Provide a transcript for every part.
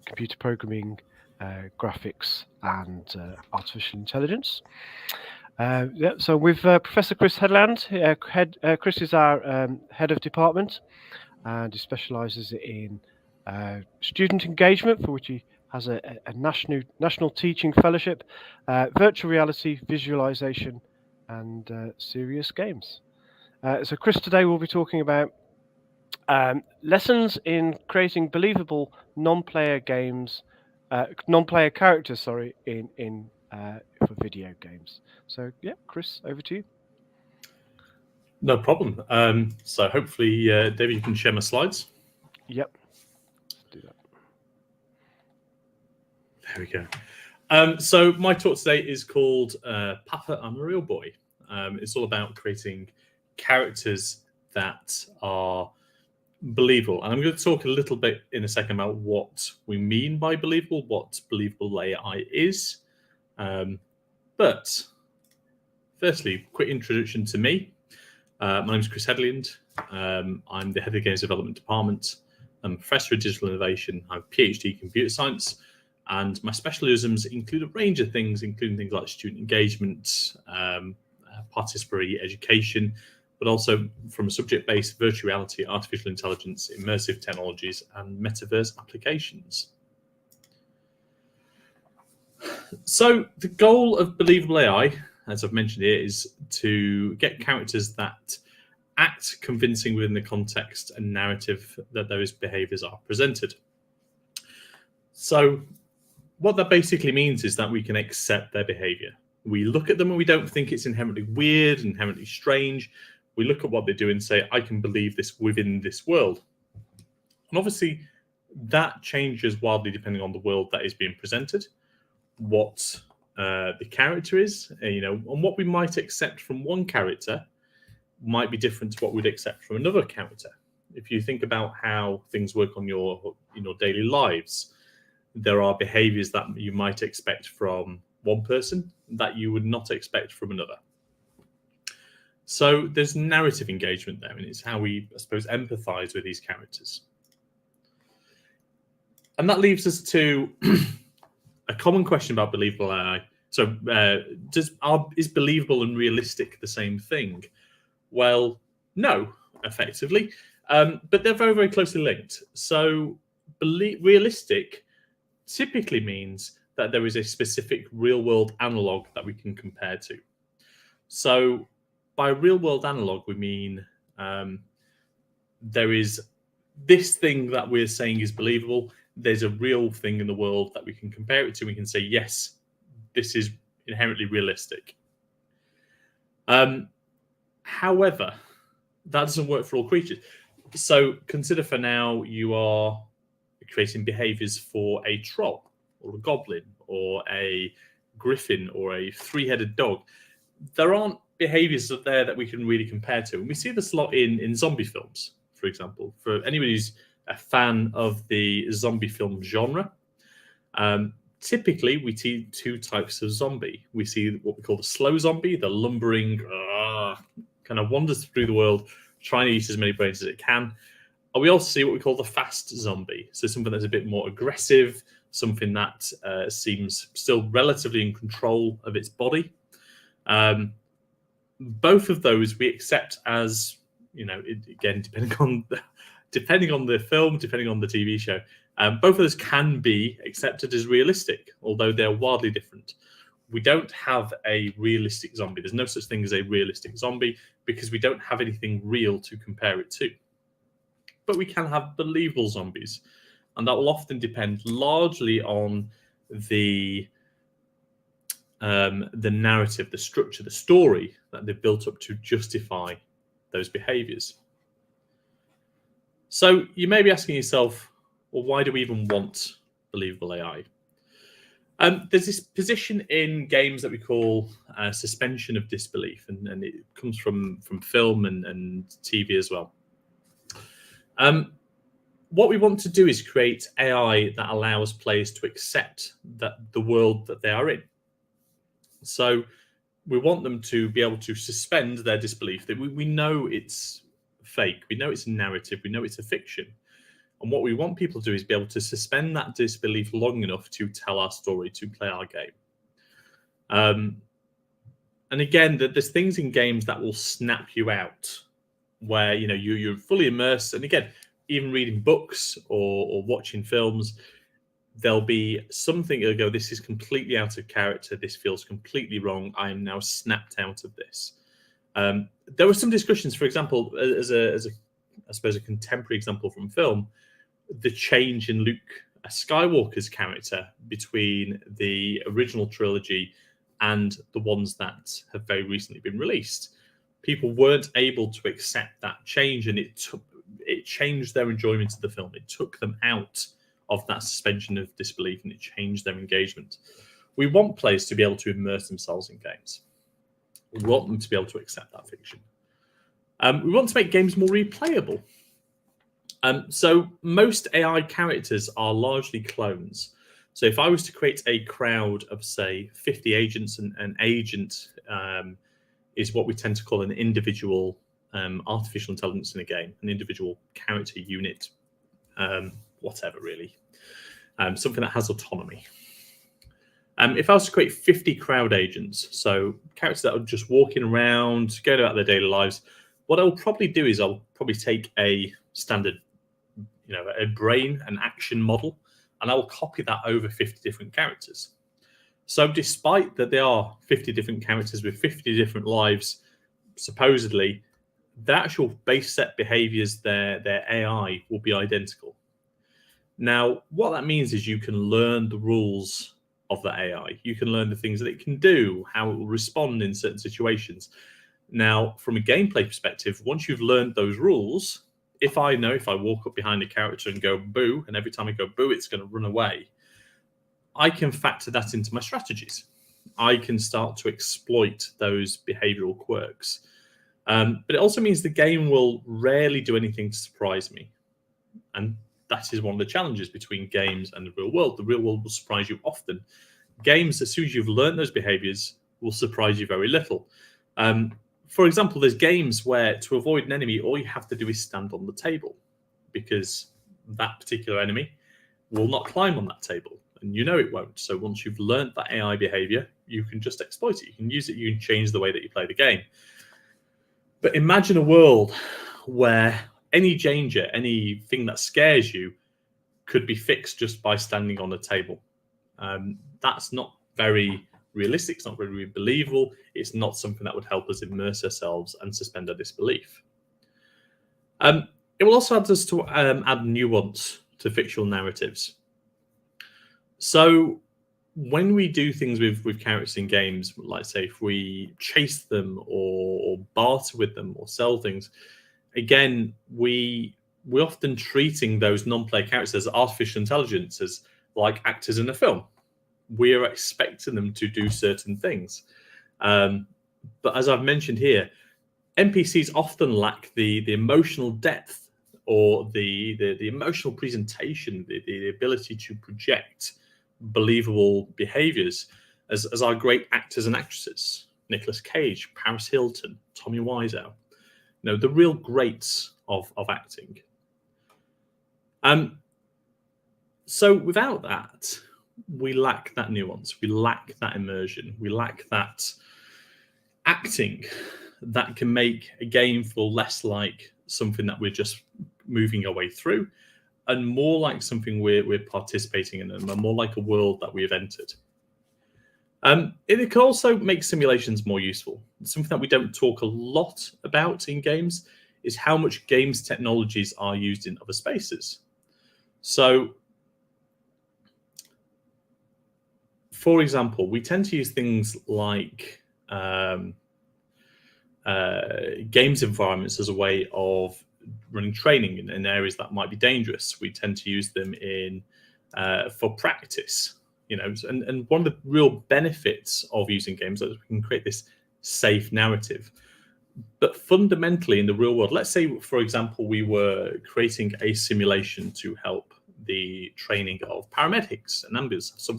computer programming, graphics, and artificial intelligence. So with Professor Chris Headleand. Chris is our head of department, and he specialises in student engagement, for which he has a national teaching fellowship, virtual reality, visualization, and serious games. So Chris today will be talking about lessons in creating believable non-player games, non-player characters. Sorry, in for video games. So yeah, Chris, over to you. No problem. So hopefully, David, you can share my slides. Yep, do that. There we go. So my talk today is called Papa, I'm a Real Boy. It's all about creating characters that are believable. And I'm going to talk a little bit in a second about what we mean by believable, what believable AI is. But firstly, quick introduction to me. My name is Chris Headleand. I'm the head of the Games Development Department. I'm a professor of digital innovation. I have a PhD in computer science. And my specialisms include a range of things, including things like student engagement, participatory education, but also from a subject-based virtual reality, artificial intelligence, immersive technologies, and metaverse applications. So the goal of believable AI, as I've mentioned here, is to get characters that act convincing within the context and narrative that those behaviors are presented. So what that basically means is that we can accept their behavior. We look at them and we don't think it's inherently weird, inherently strange. We look at what they do and say, I can believe this within this world. And obviously, that changes wildly depending on the world that is being presented, what the character is, and what we might accept from one character might be different to what we'd accept from another character. If you think about how things work on your daily lives, there are behaviors that you might expect from one person that you would not expect from another. So there's narrative engagement there, and it's how we, I suppose, empathize with these characters. And that leaves us to a common question about believable AI. So is believable and realistic the same thing? Well, no, effectively, but they're very, very closely linked. So realistic typically means that there is a specific real-world analog that we can compare to. So by real-world analog, we mean there is this thing that we're saying is believable. There's a real thing in the world that we can compare it to. We can say, yes, this is inherently realistic. However, that doesn't work for all creatures. So consider for now you are creating behaviors for a troll or a goblin or a griffin or a three-headed dog. There aren't behaviors there that we can really compare to. And we see this a lot in zombie films, for example. For anybody who's a fan of the zombie film genre, typically we see two types of zombie. We see what we call the slow zombie, the lumbering, kind of wanders through the world, trying to eat as many brains as it can. And we also see what we call the fast zombie. So something that's a bit more aggressive, something that seems still relatively in control of its body. Both of those we accept as, again, depending on the film, depending on the TV show, both of those can be accepted as realistic, although they're wildly different. We don't have a realistic zombie. There's no such thing as a realistic zombie because we don't have anything real to compare it to. But we can have believable zombies, and that will often depend largely on the narrative, the structure, the story that they've built up to justify those behaviors. So you may be asking yourself, well, why do we even want believable AI? There's this position in games that we call suspension of disbelief, and it comes from film and TV as well. What we want to do is create AI that allows players to accept that the world that they are in. So we want them to be able to suspend their disbelief that we know it's fake, we know it's a narrative, we know it's a fiction. And what we want people to do is be able to suspend that disbelief long enough to tell our story, to play our game. And again, there's things in games that will snap you out, where you're fully immersed. And again, even reading books or watching films, there'll be something that'll go, this is completely out of character. This feels completely wrong. I am now snapped out of this. There were some discussions, for example, as I suppose a contemporary example from film, the change in Luke Skywalker's character between the original trilogy and the ones that have very recently been released. People weren't able to accept that change, and it changed their enjoyment of the film. It took them out of that suspension of disbelief, and it changed their engagement. We want players to be able to immerse themselves in games. We want them to be able to accept that fiction. We want to make games more replayable. So most AI characters are largely clones. So if I was to create a crowd of, say, 50 agents, and an agent is what we tend to call an individual artificial intelligence in a game, an individual character unit, whatever, really. Something that has autonomy. If I was to create 50 crowd agents, so characters that are just walking around, going about their daily lives, what I'll probably do is I'll probably take a standard, a brain, an action model, and I'll copy that over 50 different characters. So despite that there are 50 different characters with 50 different lives, supposedly, the actual base set behaviors, their AI will be identical. Now, what that means is you can learn the rules of the AI. You can learn the things that it can do, how it will respond in certain situations. Now, from a gameplay perspective, once you've learned those rules, if I walk up behind a character and go boo, and every time I go boo, it's going to run away, I can factor that into my strategies. I can start to exploit those behavioral quirks. But it also means the game will rarely do anything to surprise me. And that is one of the challenges between games and the real world. The real world will surprise you often. Games, as soon as you've learned those behaviors, will surprise you very little. For example, there's games where to avoid an enemy, all you have to do is stand on the table, because that particular enemy will not climb on that table, and it won't. So once you've learned that AI behavior, you can just exploit it. You can use it. You can change the way that you play the game. But imagine a world where any danger, anything that scares you, could be fixed just by standing on a table. That's not very realistic. It's not very believable. It's not something that would help us immerse ourselves and suspend our disbelief. It will also add us to add nuance to fictional narratives. So when we do things with characters in games, like say if we chase them or barter with them or sell things, again, we're often treating those non-player characters as artificial intelligence, as like actors in a film. We are expecting them to do certain things. But as I've mentioned here, NPCs often lack the emotional depth or the emotional presentation, the ability to project believable behaviors as our great actors and actresses. Nicolas Cage, Paris Hilton, Tommy Wiseau. The real greats of acting. So without that, we lack that nuance. We lack that immersion. We lack that acting that can make a game feel less like something that we're just moving our way through, and more like something we're participating in, and more like a world that we have entered. It can also make simulations more useful. Something that we don't talk a lot about in games is how much games technologies are used in other spaces. So, for example, we tend to use things like games environments as a way of running training in areas that might be dangerous. We tend to use them for practice. And one of the real benefits of using games is we can create this safe narrative. But fundamentally, in the real world, let's say, for example, we were creating a simulation to help the training of paramedics and ambulance,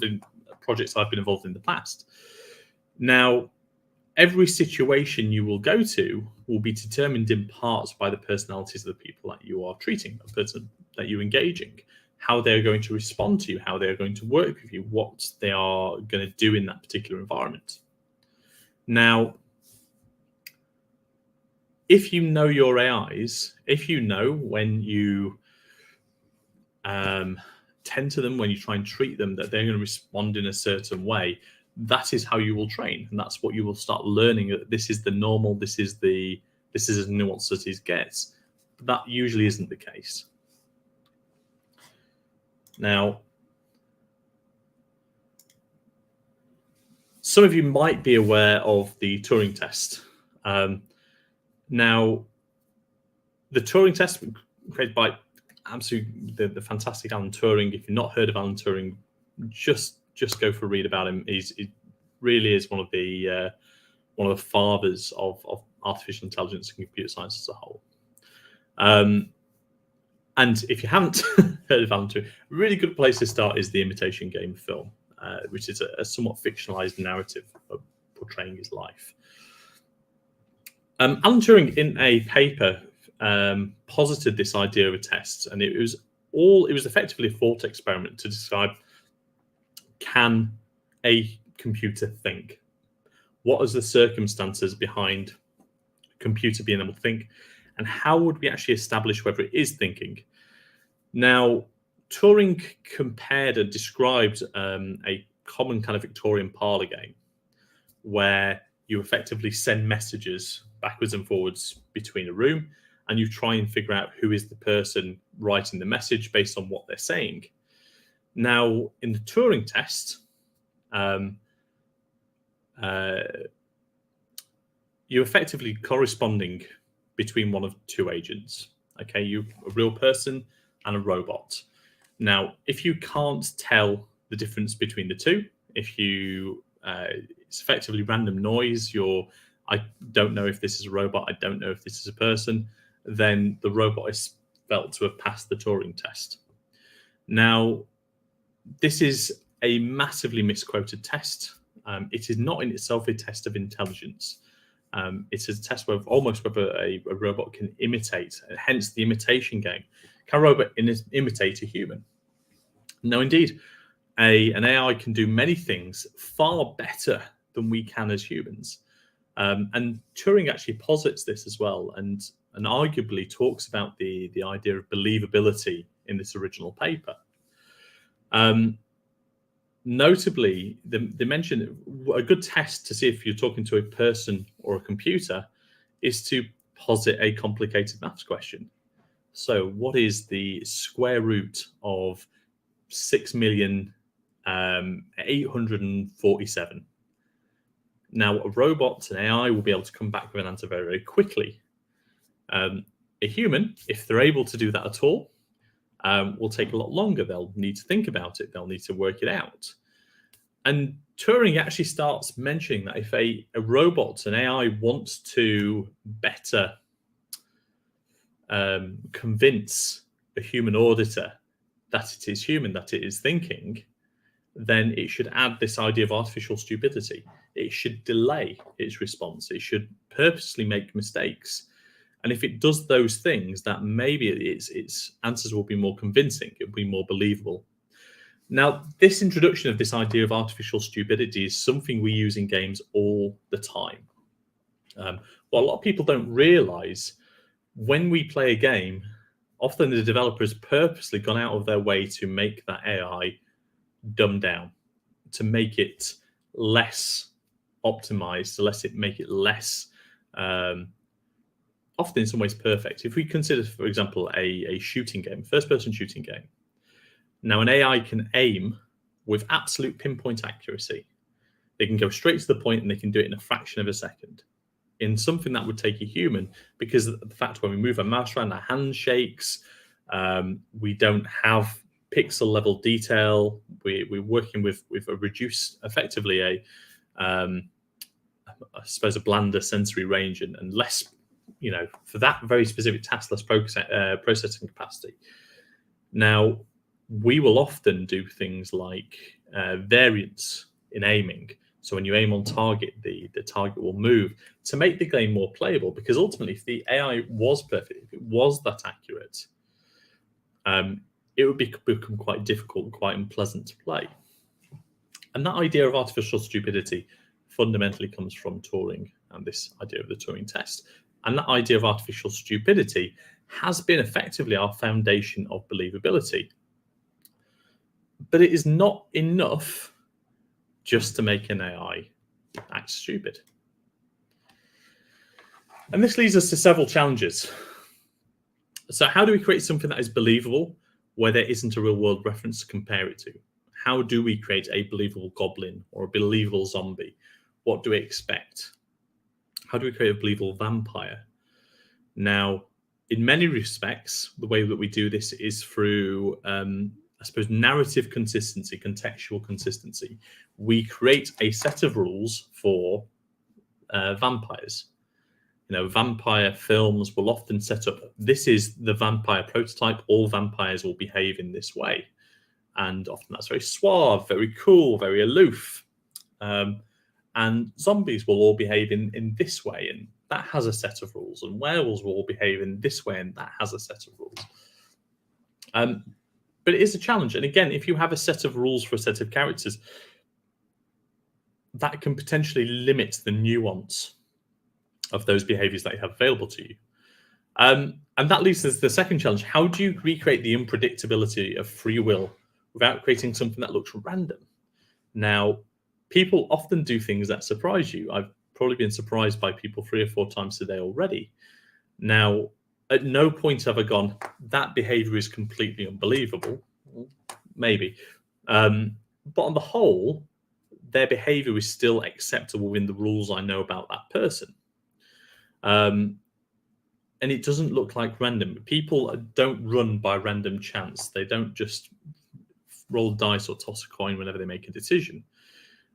projects I've been involved in the past. Now, every situation you will go to will be determined in parts by the personalities of the people that you are treating. that you're engaging, how they're going to respond to you, how they're going to work with you, what they are going to do in that particular environment. Now, if you know your AIs, if you know when you tend to them, when you try and treat them, that they're going to respond in a certain way, that is how you will train, and that's what you will start learning. That this is the normal, this is as nuanced as it gets. But that usually isn't the case. Now, some of you might be aware of the Turing Test. Now, the Turing Test was created by the fantastic Alan Turing. If you've not heard of Alan Turing, just go for a read about him. He really is one of the fathers of artificial intelligence and computer science as a whole. And if you haven't heard of Alan Turing, a really good place to start is the Imitation Game film, which is a somewhat fictionalized narrative of portraying his life. Alan Turing, in a paper, posited this idea of a test, and it was effectively a thought experiment to describe, can a computer think? What are the circumstances behind a computer being able to think, and how would we actually establish whether it is thinking? Now, Turing compared and described a common kind of Victorian parlour game where you effectively send messages backwards and forwards between a room, and you try and figure out who is the person writing the message based on what they're saying. Now, in the Turing test, you're effectively corresponding between one of two agents. Okay, you a real person and a robot. Now, if you can't tell the difference between the two, if you it's effectively random noise, I don't know if this is a robot, I don't know if this is a person, then the robot is felt to have passed the Turing test. Now, this is a massively misquoted test. It is not in itself a test of intelligence. It's a test where almost whether a robot can imitate, hence the imitation game. Can a robot imitate a human? No, indeed. An AI can do many things far better than we can as humans. And Turing actually posits this as well, and arguably talks about the idea of believability in this original paper. Notably, they mention a good test to see if you're talking to a person or a computer is to posit a complicated maths question. So what is the square root of 6,847,000? Now, a robot, an AI, will be able to come back with an answer very, very quickly. A human, if they're able to do that at all, will take a lot longer. They'll need to think about it. They'll need to work it out. And Turing actually starts mentioning that if a robot, an AI, wants to better convince a human auditor that it is human, that it is thinking, then it should add this idea of artificial stupidity. It should delay its response. It should purposely make mistakes. And if it does those things, that maybe its answers will be more convincing. It will be more believable. Now, this introduction of this idea of artificial stupidity is something we use in games all the time. What a lot of people don't realize, when we play a game, often the developer has purposely gone out of their way to make that AI dumbed down, to make it less optimized, to make it less, often in some ways, perfect. If we consider, for example, a shooting game, first-person shooting game. Now, an AI can aim with absolute pinpoint accuracy. They can go straight to the point, and they can do it in a fraction of a second. In something that would take a human, because of the fact when we move our mouse around, our hand shakes, we don't have pixel level detail. We're working with a reduced, effectively I suppose, a blander sensory range and less, for that very specific task, less processing capacity. Now, we will often do things like variance in aiming. So when you aim on target, the target will move to make the game more playable, because ultimately, if the AI was perfect, if it was that accurate, it would become quite difficult and quite unpleasant to play. And that idea of artificial stupidity fundamentally comes from Turing and this idea of the Turing Test. And that idea of artificial stupidity has been effectively our foundation of believability. But it is not enough just to make an AI act stupid. And this leads us to several challenges. So how do we create something that is believable where there isn't a real world reference to compare it to? How do we create a believable goblin or a believable zombie? What do we expect? How do we create a believable vampire? Now, in many respects, the way that we do this is through, I suppose, narrative consistency, contextual consistency. We create a set of rules for vampires. Vampire films will often set up, this is the vampire prototype, all vampires will behave in this way. And often that's very suave, very cool, very aloof. And zombies will all behave in this way, and that has a set of rules. And werewolves will all behave in this way, and that has a set of rules. But it is a challenge. And again, if you have a set of rules for a set of characters, that can potentially limit the nuance of those behaviors that you have available to you. And that leads us to the second challenge. How do you recreate the unpredictability of free will without creating something that looks random? Now, people often do things that surprise you. I've probably been surprised by people 3 or 4 times today already. Now, at no point have I gone, that behavior is completely unbelievable. Maybe. But on the whole, their behavior is still acceptable within the rules I know about that person. And it doesn't look like random. People don't run by random chance. They don't just roll dice or toss a coin whenever they make a decision.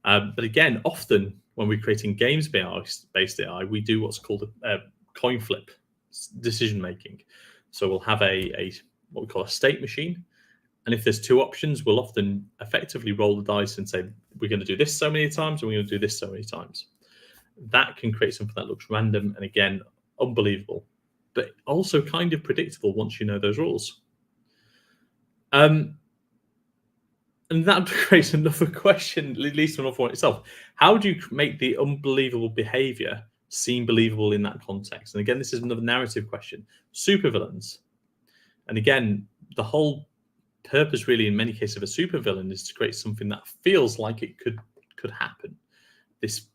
But again, often when we're creating games-based AI, we do what's called a coin flip decision making. So we'll have what we call a state machine. And if there's 2 options, we'll often effectively roll the dice and say, we're going to do this so many times, and we're going to do this so many times. That can create something that looks random and, again, unbelievable, but also kind of predictable once you know those rules. And that creates another question, at least another one itself. How do you make the unbelievable behavior seem believable in that context? And again, this is another narrative question. Supervillains. And again, the whole purpose really in many cases of a supervillain is to create something that feels like it could happen. This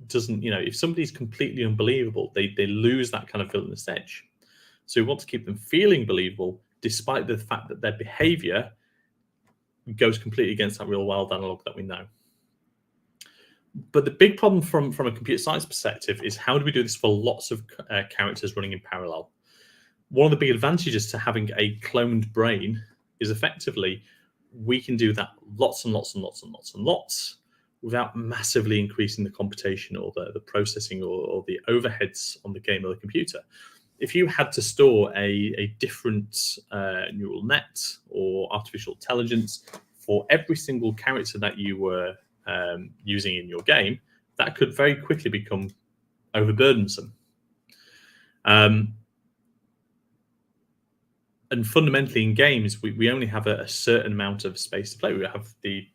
doesn't, if somebody's completely unbelievable, they lose that kind of villainous edge. So we want to keep them feeling believable despite the fact that their behavior goes completely against that real world analog that we know. But the big problem from a computer science perspective is how do we do this for lots of characters running in parallel? One of the big advantages to having a cloned brain is effectively we can do that lots and lots and lots and lots and lots without massively increasing the computation or the processing or the overheads on the game or the computer. If you had to store a different neural net or artificial intelligence for every single character that you were using in your game, that could very quickly become overburdensome. And fundamentally in games, we only have a certain amount of space to play. We have the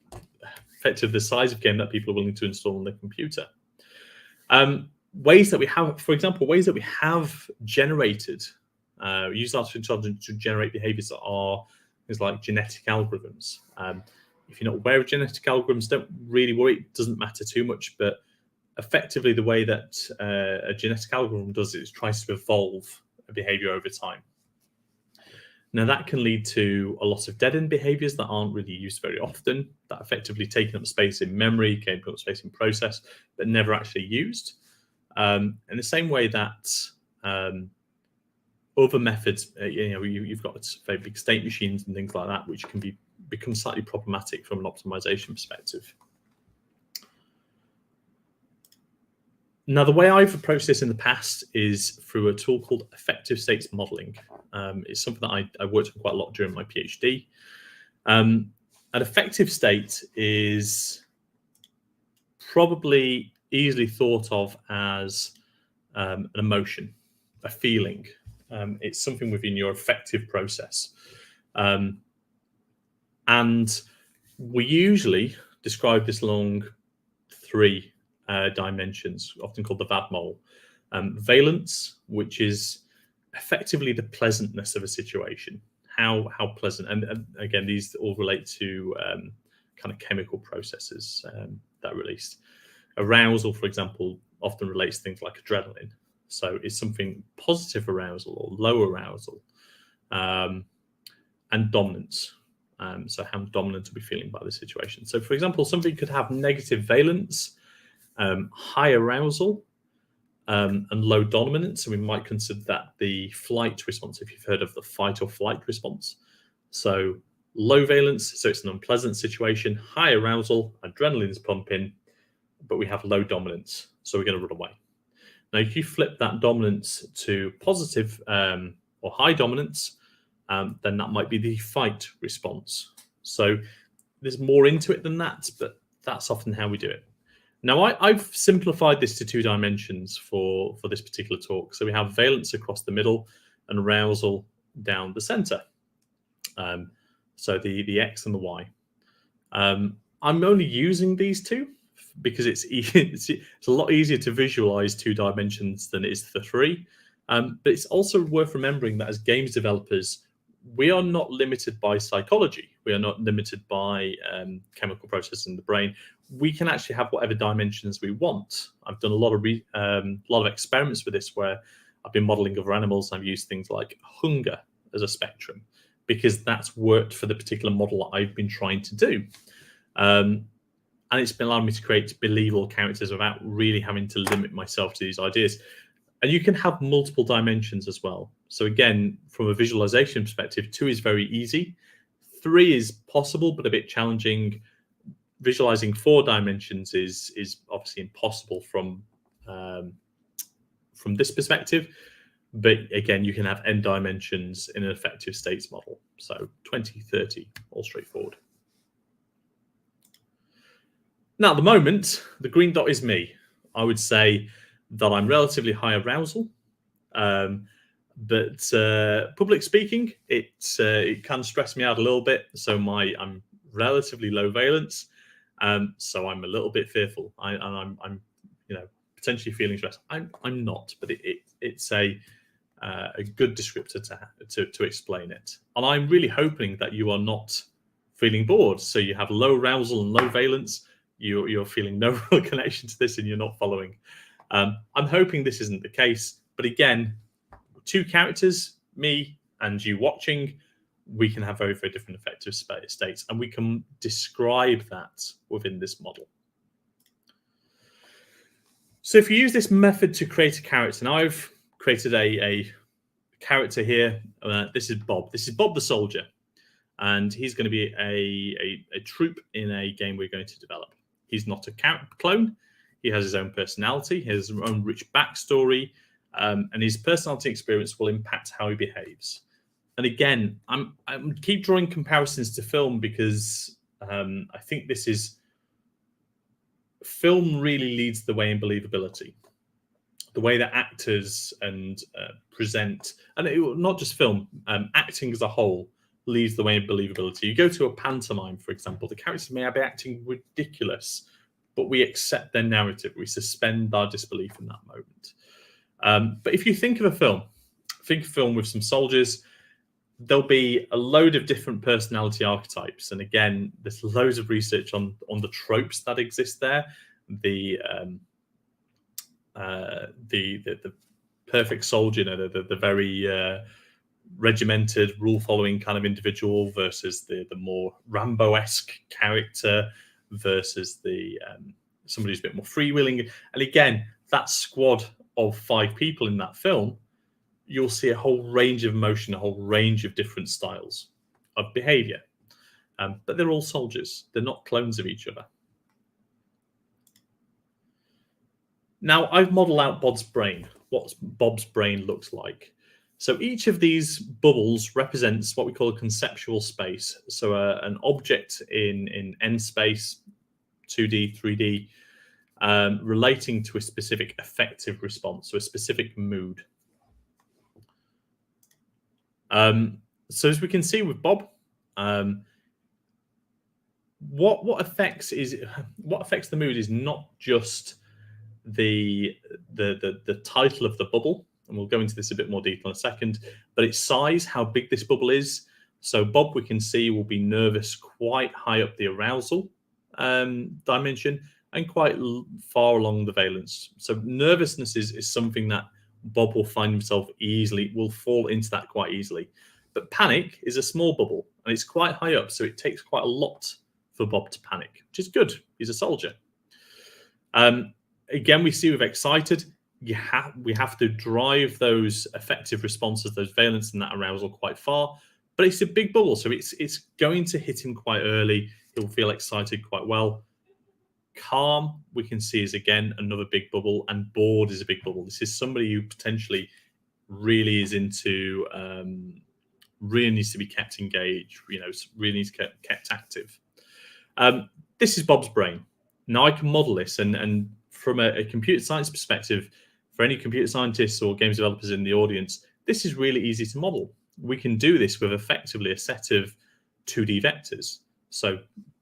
effective the size of game that people are willing to install on their computer. Ways that we have, for example, ways that we have generated, use artificial intelligence to generate behaviors that are things like genetic algorithms. If you're not aware of genetic algorithms, don't really worry, it doesn't matter too much, but effectively the way that a genetic algorithm does it is tries to evolve a behavior over time. Now, that can lead to a lot of dead-end behaviors that aren't really used very often, that effectively taking up space in memory, taking up space in process, but never actually used. In the same way that other methods, you've got very big state machines and things like that, which can become slightly problematic from an optimization perspective. Now, the way I've approached this in the past is through a tool called Affective States Modeling. It's something that I worked on quite a lot during my PhD. An affective state is probably easily thought of as an emotion, a feeling. It's something within your affective process. And we usually describe this along three dimensions, often called the VADMOL. Valence, which is effectively the pleasantness of a situation. How pleasant, and again, these all relate to kind of chemical processes that are released. Arousal, for example, often relates to things like adrenaline. So it's something positive arousal or low arousal, and dominance. So how dominant are we feeling by the situation? So, for example, something could have negative valence, high arousal, and low dominance. So we might consider that the flight response, if you've heard of the fight or flight response. So low valence, so it's an unpleasant situation. High arousal, adrenaline is pumping, but we have low dominance, so we're going to run away. Now, if you flip that dominance to positive or high dominance, then that might be the fight response. So there's more into it than that, but that's often how we do it. Now, I've simplified this to 2 dimensions for this particular talk. So we have valence across the middle and arousal down the center. So the X and the Y. I'm only using these 2 because it's a lot easier to visualize 2 dimensions than it is the 3. But it's also worth remembering that as games developers, we are not limited by psychology. We are not limited by chemical processes in the brain. We can actually have whatever dimensions we want. I've done a lot of experiments with this where I've been modeling other animals. I've used things like hunger as a spectrum because that's worked for the particular model that I've been trying to do. And it's been allowing me to create believable characters without really having to limit myself to these ideas. And you can have multiple dimensions as well. So again, from a visualization perspective, 2 is very easy. 3 is possible, but a bit challenging. Visualizing 4 dimensions is obviously impossible from this perspective. But again, you can have n dimensions in an affective states model. So 20, 30, all straightforward. Now, at the moment, the green dot is me. I would say that I'm relatively high arousal, but public speaking, it can stress me out a little bit. So I'm relatively low valence, so I'm a little bit fearful. I'm potentially feeling stressed. I'm not, but it's a good descriptor to explain it. And I'm really hoping that you are not feeling bored. So you have low arousal and low valence. You're feeling no real connection to this, and you're not following. I'm hoping this isn't the case, but again, 2 characters, me and you watching, we can have very, very different affective states, and we can describe that within this model. So if you use this method to create a character, now I've created a character here. This is Bob. This is Bob the soldier, and he's going to be a troop in a game we're going to develop. He's not a clone. He has his own personality, his own rich backstory, and his personality experience will impact how he behaves. And again, I'm keep drawing comparisons to film because I think film really leads the way in believability. The way that actors and present, and not just film, acting as a whole leads the way in believability. You go to a pantomime, for example, the characters may be acting ridiculous, but we accept their narrative. We suspend our disbelief in that moment. But if you think of a film with some soldiers, there'll be a load of different personality archetypes. And again, there's loads of research on the tropes that exist there. The perfect soldier, the very regimented, rule-following kind of individual versus the more Rambo-esque character versus the somebody who's a bit more freewheeling. And again, that squad of 5 people in that film, you'll see a whole range of emotion, a whole range of different styles of behavior. But they're all soldiers. They're not clones of each other. Now, I've modeled out Bob's brain, what Bob's brain looks like. So each of these bubbles represents what we call a conceptual space. So an object in n space, 2D, 3D, relating to a specific affective response, so a specific mood. So as we can see with Bob, what affects the mood is not just the title of the bubble, and we'll go into this a bit more detail in a second, but its size, how big this bubble is. So Bob, we can see, will be nervous quite high up the arousal dimension and quite far along the valence. So nervousness is something that Bob will find himself will fall into that quite easily. But panic is a small bubble, and it's quite high up, so it takes quite a lot for Bob to panic, which is good. He's a soldier. Again, we see with excited, we have to drive those affective responses, those valence and that arousal quite far. But it's a big bubble, so it's going to hit him quite early. He'll feel excited quite well. Calm, we can see, is again another big bubble, and bored is a big bubble. This is somebody who potentially really is into, really needs to be kept engaged, really needs to be kept active. This is Bob's brain. Now I can model this, and from a computer science perspective, for any computer scientists or games developers in the audience, this is really easy to model. We can do this with effectively a set of 2D vectors. So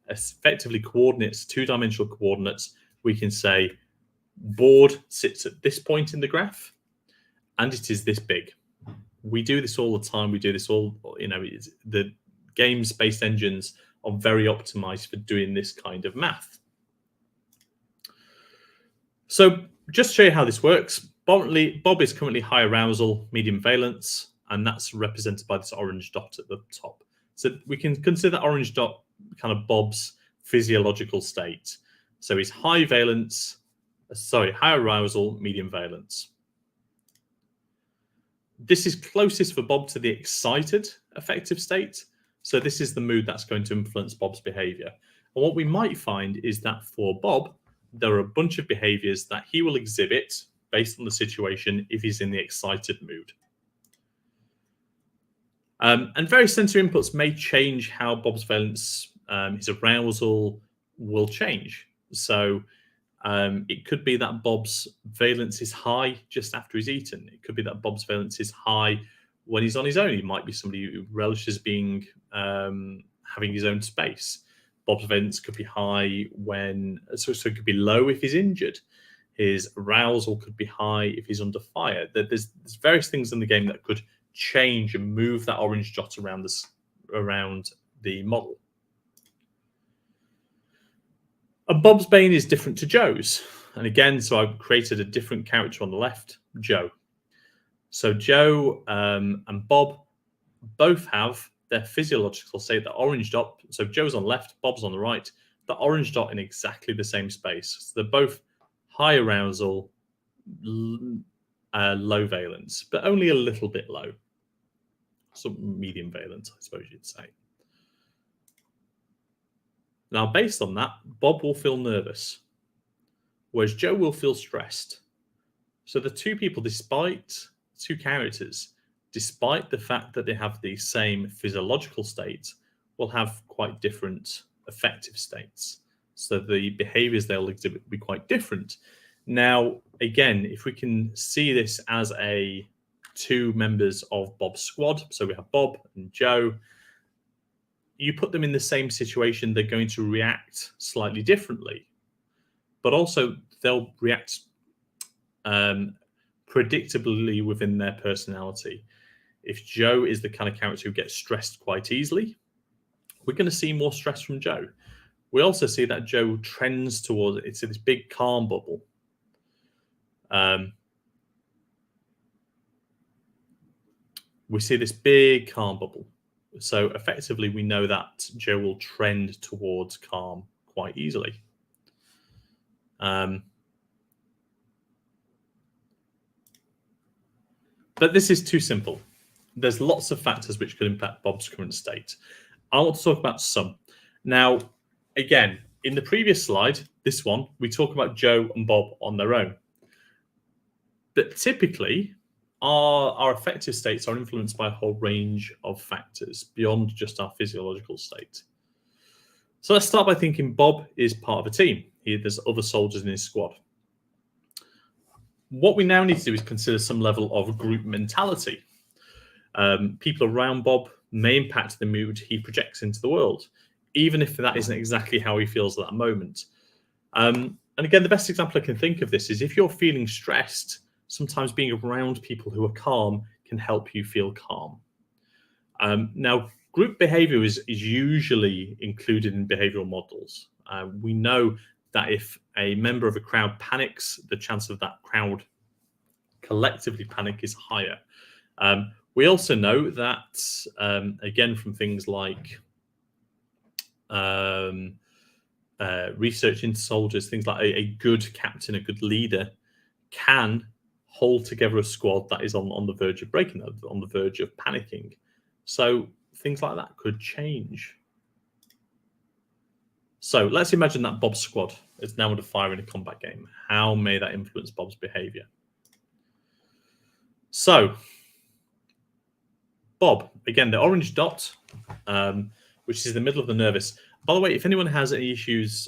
effectively coordinates, two-dimensional coordinates, we can say board sits at this point in the graph, and it is this big. We do this all the time. We do this all, the games-based engines are very optimized for doing this kind of math. So just to show you how this works, Bob is currently high arousal, medium valence, and that's represented by this orange dot at the top. So we can consider that orange dot kind of Bob's physiological state. So he's high arousal, medium valence. This is closest for Bob to the excited affective state. So this is the mood that's going to influence Bob's behavior. And what we might find is that for Bob, there are a bunch of behaviors that he will exhibit based on the situation if he's in the excited mood. And various sensory inputs may change how Bob's valence, his arousal will change. So it could be that Bob's valence is high just after he's eaten. It could be that Bob's valence is high when he's on his own. He might be somebody who relishes being having his own space. Bob's valence could be high so it could be low if he's injured. His arousal could be high if he's under fire. There's various things in the game that could change and move that orange dot around the model. And Bob's Bane is different to Joe's. And again, so I've created a different character on the left, Joe. So Joe and Bob both have their physiological state, the orange dot. So Joe's on the left, Bob's on the right, the orange dot in exactly the same space. So they're both high arousal, low valence, but only a little bit low. So medium valence, I suppose you'd say. Now, based on that, Bob will feel nervous, whereas Joe will feel stressed. So the two people, two characters, despite the fact that they have the same physiological state, will have quite different affective states. So the behaviors they'll exhibit will be quite different. Now, again, if we can see this as two members of Bob's squad, so we have Bob and Joe, you put them in the same situation, they're going to react slightly differently, but also they'll react predictably within their personality. If Joe is the kind of character who gets stressed quite easily, we're going to see more stress from Joe. We also see that Joe trends towards it's this big calm bubble. We see this big calm bubble. So effectively, we know that Joe will trend towards calm quite easily. But this is too simple. There's lots of factors which could impact Bob's current state. I want to talk about some. Now, again, in the previous slide, this one, we talk about Joe and Bob on their own. But typically, our affective states are influenced by a whole range of factors beyond just our physiological state. So let's start by thinking Bob is part of a team. There's other soldiers in his squad. What we now need to do is consider some level of group mentality. People around Bob may impact the mood he projects into the world, even if that isn't exactly how he feels at that moment. And again, the best example I can think of this is if you're feeling stressed, sometimes being around people who are calm can help you feel calm. Now, group behavior is usually included in behavioral models. We know that if a member of a crowd panics, the chance of that crowd collectively panic is higher. We also know that, again, from things like research into soldiers, things like a good captain, a good leader can hold together a squad that is on the verge of breaking, on the verge of panicking. So things like that could change. So let's imagine that Bob's squad is now under fire in a combat game. How may that influence Bob's behavior? So Bob, again, the orange dot, which is the middle of the nervous. By the way, if anyone has any issues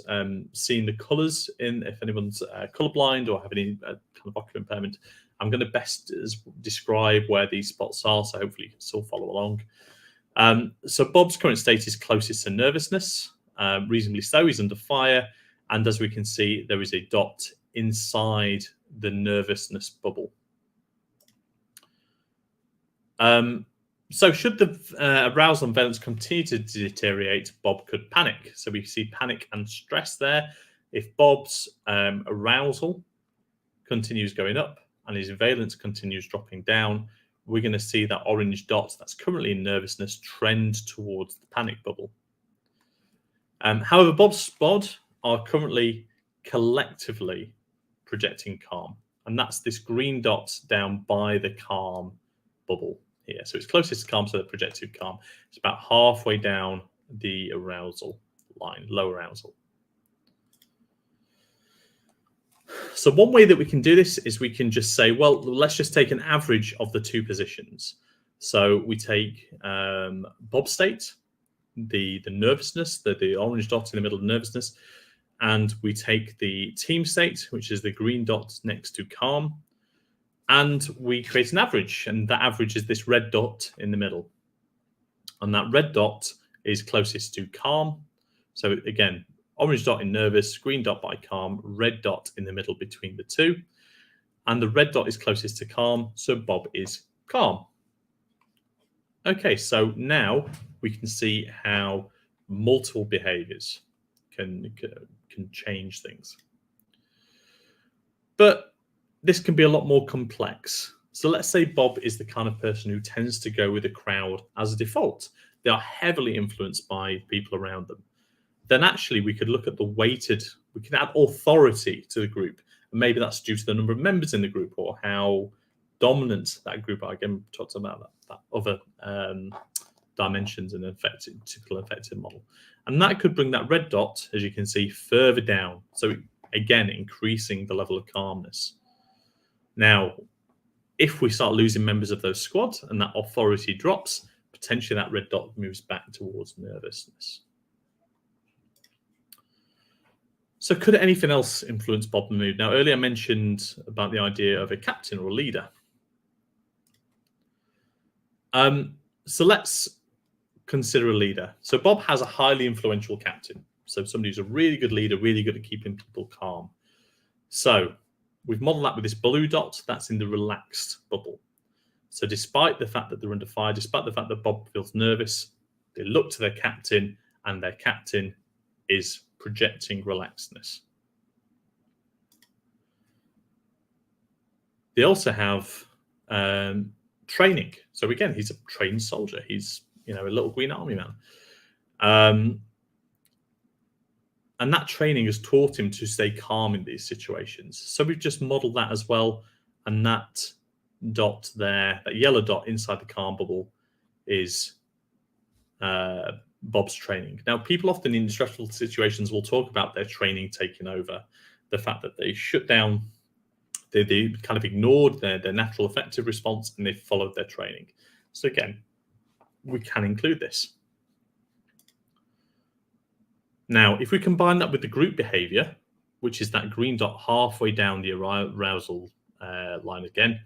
seeing the colours, if anyone's colourblind or have any kind of ocular impairment, I'm going to best describe where these spots are, so hopefully you can still follow along. So Bob's current state is closest to nervousness, reasonably so. He's under fire, and as we can see, there is a dot inside the nervousness bubble. So should the arousal and valence continue to deteriorate, Bob could panic. So we see panic and stress there. If Bob's arousal continues going up and his valence continues dropping down, we're going to see that orange dot that's currently in nervousness trend towards the panic bubble. However, Bob's squad are currently collectively projecting calm, and that's this green dot down by the calm bubble here. So it's closest to calm, so the projected calm. It's about halfway down the arousal line, low arousal. So one way that we can do this is we can just say, well, let's just take an average of the two positions. So we take Bob's state, the nervousness, the orange dot in the middle of nervousness, and we take the team state, which is the green dot next to calm, and we create an average, and that average is this red dot in the middle. And that red dot is closest to calm. So again, orange dot in nervous, green dot by calm, red dot in the middle between the two. And the red dot is closest to calm, so Bob is calm. Okay, so now we can see how multiple behaviors can change things. But this can be a lot more complex. So let's say Bob is the kind of person who tends to go with a crowd as a default. They are heavily influenced by people around them. Then actually we could look at the weighted, we can add authority to the group. And maybe that's due to the number of members in the group or how dominant that group are. Again, we talked about that other dimensions in an typical affective model. And that could bring that red dot, as you can see, further down. So again, increasing the level of calmness. Now, if we start losing members of those squads and that authority drops, potentially that red dot moves back towards nervousness. So could anything else influence Bob's mood? Now, earlier I mentioned about the idea of a captain or a leader. So let's consider a leader. So Bob has a highly influential captain. So somebody who's a really good leader, really good at keeping people calm. So we've modeled that with this blue dot. That's in the relaxed bubble. So despite the fact that they're under fire, despite the fact that Bob feels nervous, they look to their captain and their captain is projecting relaxedness. They also have training. So again, he's a trained soldier. He's, a little green army man. And that training has taught him to stay calm in these situations. So we've just modeled that as well. And that dot there, that yellow dot inside the calm bubble is Bob's training. Now, people often in stressful situations will talk about their training taking over, the fact that they shut down, they kind of ignored their natural affective response and they followed their training. So again, we can include this. Now, if we combine that with the group behavior, which is that green dot halfway down the arousal line again,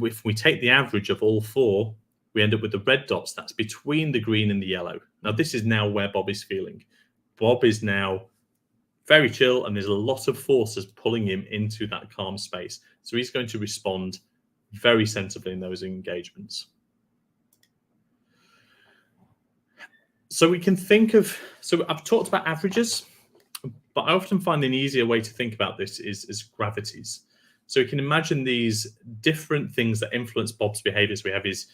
if we take the average of all four, we end up with the red dots. That's between the green and the yellow. Now, this is now where Bob is feeling. Bob is now very chill, and there's a lot of forces pulling him into that calm space. So he's going to respond very sensibly in those engagements. So we can think of, so I've talked about averages, but I often find an easier way to think about this is gravities. So you can imagine these different things that influence Bob's behaviors. We have his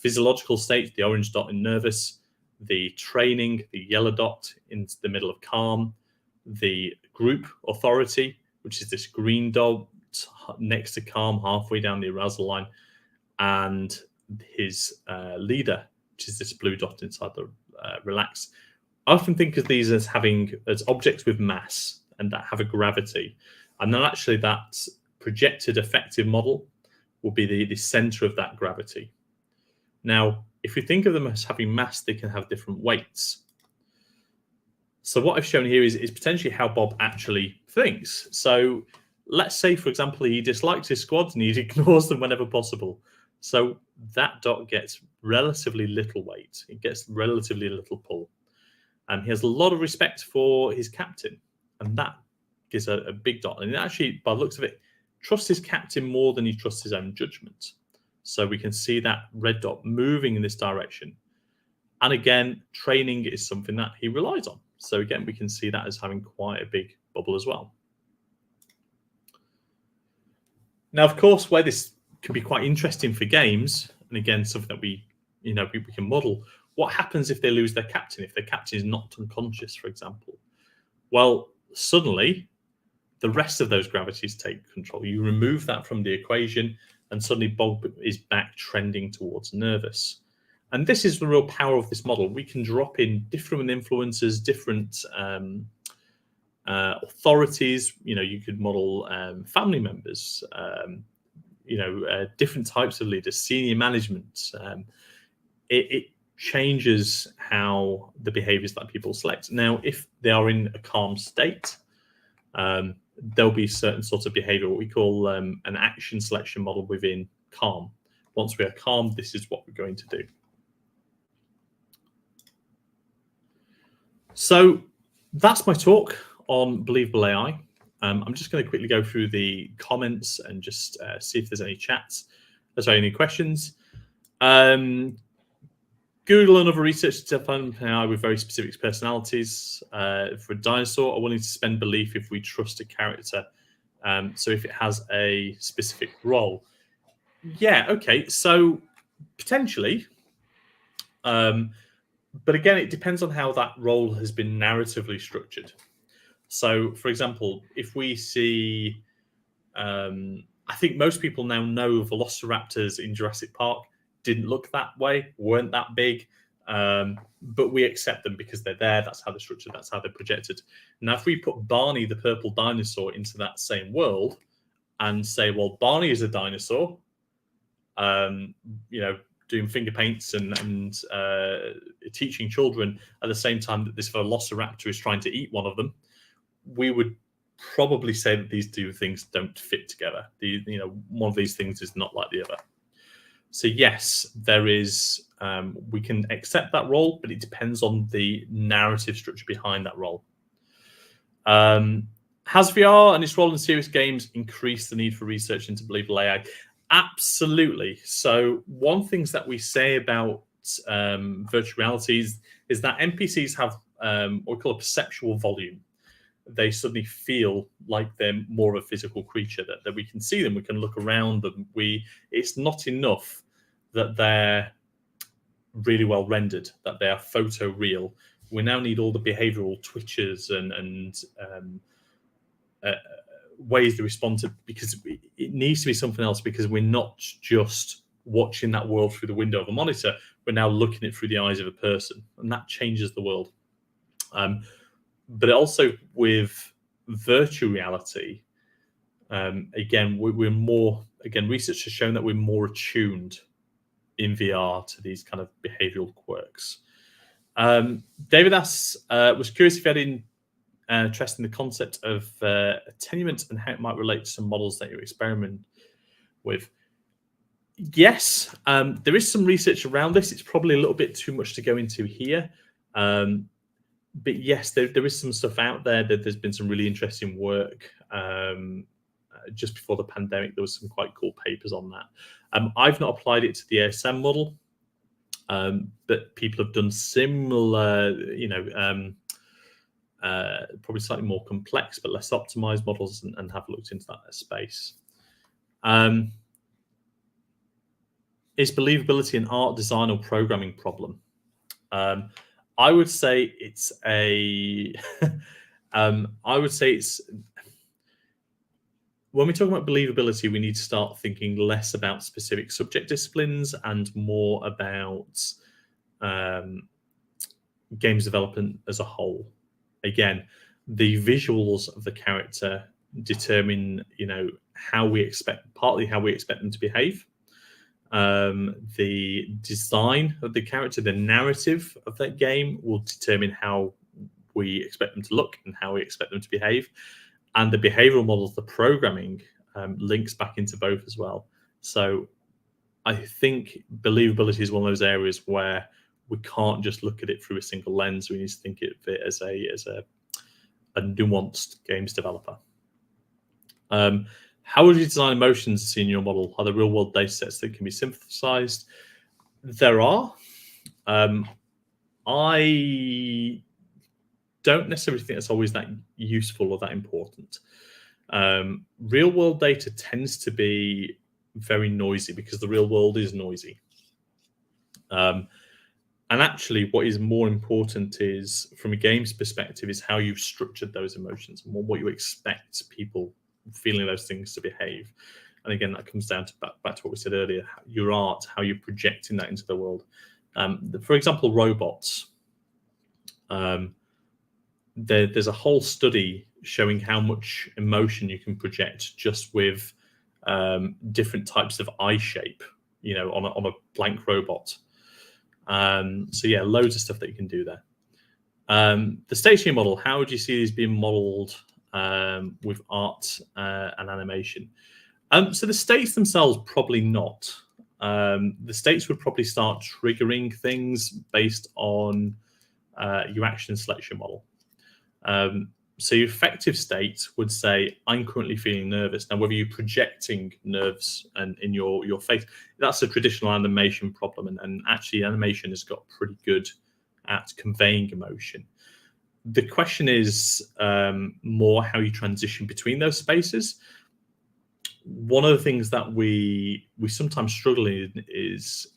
physiological state, the orange dot in nervous, the training, the yellow dot in the middle of calm, the group authority, which is this green dot next to calm, halfway down the arousal line, and his leader, which is this blue dot inside the relax. I often think of these as objects with mass and that have a gravity, and then actually that projected affective model will be the center of that gravity. Now, if we think of them as having mass, they can have different weights. So what I've shown here is potentially how Bob actually thinks. So let's say, for example, he dislikes his squads and he ignores them whenever possible. So that dot gets relatively little weight. It gets relatively little pull. And he has a lot of respect for his captain. And that gives a big dot. And actually, by the looks of it, trusts his captain more than he trusts his own judgment. So we can see that red dot moving in this direction. And again, training is something that he relies on. So again, we can see that as having quite a big bubble as well. Now, of course, where this can be quite interesting for games, and again, something that we can model, what happens if they lose their captain, if their captain is knocked unconscious, for example? Well, suddenly, the rest of those gravities take control. You remove that from the equation, and suddenly Bob is back trending towards nervous. And this is the real power of this model. We can drop in different influences, different authorities. You could model family members, different types of leaders, senior management. It changes how the behaviors that people select. Now, if they are in a calm state, there'll be certain sorts of behavior, what we call an action selection model within calm. Once we are calm, this is what we're going to do. So that's my talk on believable AI. I'm just going to quickly go through the comments and just see if there's any chats. Any questions. Google and other researchers define AI with very specific personalities. For a dinosaur, are willing to spend belief if we trust a character. So if it has a specific role. Yeah, okay, so potentially. But again, it depends on how that role has been narratively structured. So, for example, if we see, I think most people now know velociraptors in Jurassic Park didn't look that way, weren't that big, but we accept them because they're there. That's how they're structured. That's how they're projected. Now, if we put Barney, the purple dinosaur, into that same world and say, well, Barney is a dinosaur, doing finger paints and teaching children at the same time that this velociraptor is trying to eat one of them, we would probably say that these two things don't fit together. One of these things is not like the other. So yes, there is. We can accept that role, but it depends on the narrative structure behind that role. Has VR and its role in serious games increased the need for research into believable AI? Absolutely. So one thing that we say about virtual realities is that NPCs have what we call a perceptual volume. They suddenly feel like they're more of a physical creature, that we can see them, we can look around them. It's not enough that they're really well rendered, that they are photo real. We now need all the behavioral twitches and ways to respond to, because it needs to be something else, because we're not just watching that world through the window of a monitor, we're now looking at it through the eyes of a person, and that changes the world. But also with virtual reality, again, we're more, research has shown that we're more attuned in VR to these kind of behavioral quirks. David asks, was curious if you had interest in the concept of attenument and how it might relate to some models that you experiment with. Yes, there is some research around this. It's probably a little bit too much to go into here. But yes, there is some stuff out there. That there's been some really interesting work. Just before the pandemic, there was some quite cool papers on that. I've not applied it to the ASM model, but people have done similar, probably slightly more complex but less optimized models, and have looked into that space. Is believability an art, design, or programming problem? I would say it's a. I would say it's. When we talk about believability, we need to start thinking less about specific subject disciplines and more about games development as a whole. Again, the visuals of the character determine, partly how we expect them to behave. The design of the character, the narrative of that game will determine how we expect them to look and how we expect them to behave. And the behavioral models, the programming, links back into both as well. So I think believability is one of those areas where we can't just look at it through a single lens. We need to think of it as a nuanced games developer. How would you design emotions in your model? Are there real-world data sets that can be synthesized? There are. I don't necessarily think that's always that useful or that important. Real-world data tends to be very noisy because the real world is noisy. And actually, what is more important is, from a game's perspective, is how you've structured those emotions and what you expect people feeling those things to behave. And again, that comes down to back to what we said earlier, your art, how you're projecting that into the world. For example, robots. There's a whole study showing how much emotion you can project just with different types of eye shape, on a blank robot. So yeah, loads of stuff that you can do there. The stationary model, how would you see these being modeled with art and animation? So the states themselves, probably not. The states would probably start triggering things based on your action selection model. So your affective state would say, I'm currently feeling nervous. Now, whether you're projecting nerves and in your face, that's a traditional animation problem. And actually, animation has got pretty good at conveying emotion. The question is more how you transition between those spaces. One of the things that we sometimes struggle in is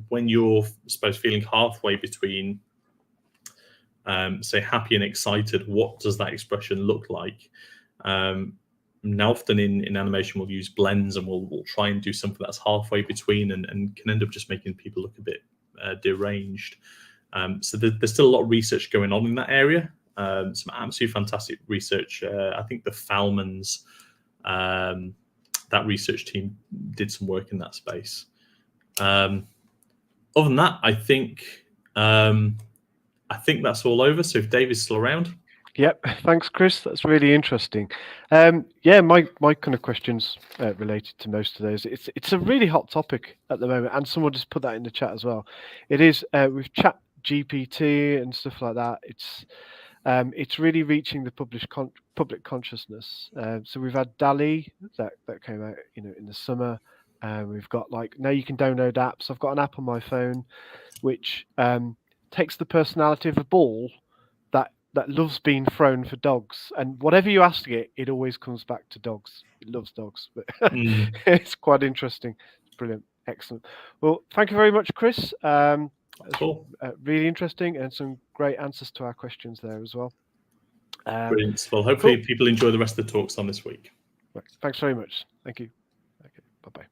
when you're supposed feeling halfway between say happy and excited, what does that expression look like? Now often in animation we'll use blends and we'll try and do something that's halfway between and can end up just making people look a bit deranged. So there's still a lot of research going on in that area. Some absolutely fantastic research. I think the Falmans, that research team, did some work in that space. Other than that, I think that's all over. So if David's still around. Yep, thanks, Chris. That's really interesting. Yeah, my kind of questions related to most of those. It's a really hot topic at the moment, and someone just put that in the chat as well. It is with Chat GPT and stuff like that. It's really reaching the public consciousness. So we've had DALL-E that came out, in the summer. We've got now you can download apps. I've got an app on my phone which takes the personality of a ball that loves being thrown for dogs, and whatever you ask it always comes back to dogs. It loves dogs, but it's quite interesting. It's brilliant, excellent. Well, thank you very much, Chris. Cool. Really interesting, and some great answers to our questions there as well. Brilliant. Well, hopefully people enjoy the rest of the talks on this week. Right. Thanks very much. Thank you. Okay, bye-bye.